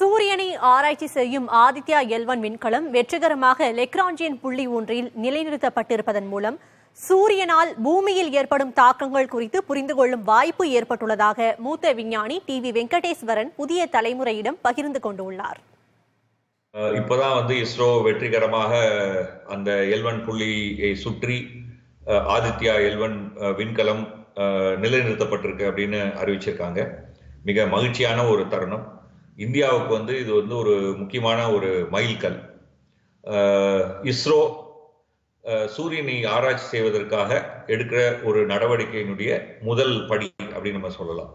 சூரியனை ஆராய்ச்சி செய்யும் ஆதித்யா L1 விண்கலம் வெற்றிகரமாக லெக்ராஞ்சியன் புள்ளி ஒன்றில் நிலைநிறுத்தப்பட்டிருப்பதன் மூலம் சூரியனால் பூமியில் ஏற்படும் தாக்கங்கள் குறித்து புரிந்து கொள்ளும் வாய்ப்பு ஏற்பட்டுள்ளதாக மூத்த விஞ்ஞானி TV வெங்கடேஸ்வரன் புதிய தலைமுறையிடம் பகிர்ந்து கொண்டுள்ளார். இப்பதான் இஸ்ரோ வெற்றிகரமாக அந்த L1 புள்ளியை சுற்றி ஆதித்யா L1 விண்கலம் நிலைநிறுத்தப்பட்டிருக்கு அப்படின்னு அறிவிச்சிருக்காங்க. மிக மகிழ்ச்சியான ஒரு தருணம். இந்தியாவுக்கு இது ஒரு முக்கியமான ஒரு மைல்கல். இஸ்ரோ சூரியனை ஆராய்ச்சி செய்வதற்காக எடுக்கிற ஒரு நடவடிக்கையினுடைய முதல் படி அப்படின்னு நம்ம சொல்லலாம்.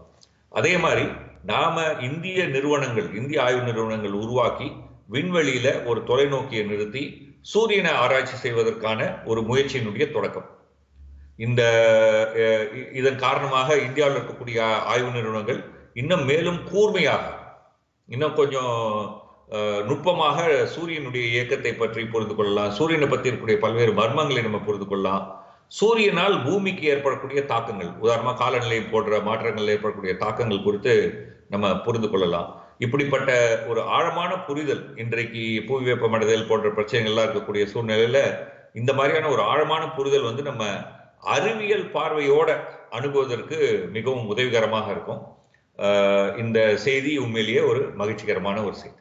அதே மாதிரி நாம இந்திய ஆய்வு நிறுவனங்கள் உருவாக்கி விண்வெளியில ஒரு தொலைநோக்கியை நிறுத்தி சூரியனை ஆராய்ச்சி செய்வதற்கான ஒரு முயற்சியினுடைய தொடக்கம். இதன் காரணமாக இந்தியாவில் இருக்கக்கூடிய ஆய்வு நிறுவனங்கள் இன்னும் மேலும் கூர்மையாக, இன்னும் கொஞ்சம் நுட்பமாக சூரியனுடைய இயக்கத்தை பற்றி புரிந்து கொள்ளலாம். சூரியனை பற்றி இருக்கக்கூடிய பல்வேறு மர்மங்களை நம்ம புரிந்து கொள்ளலாம். சூரியனால் பூமிக்கு ஏற்படக்கூடிய தாக்கங்கள், உதாரணமாக காலநிலை போன்ற மாற்றங்கள் ஏற்படக்கூடிய தாக்கங்கள் குறித்து நம்ம புரிந்து கொள்ளலாம். இப்படிப்பட்ட ஒரு ஆழமான புரிதல் இன்றைக்கு புவி வெப்பமடைதல் போன்ற பிரச்சனைகள்லாம் இருக்கக்கூடிய சூழ்நிலையில இந்த மாதிரியான ஒரு ஆழமான புரிதல் நம்ம அறிவியல் பார்வையோட அணுகுவதற்கு மிகவும் உதவிகரமாக இருக்கும். இந்த செய்தி உண்மையிலேயே ஒரு மகிழ்ச்சிகரமான ஒரு செய்தி.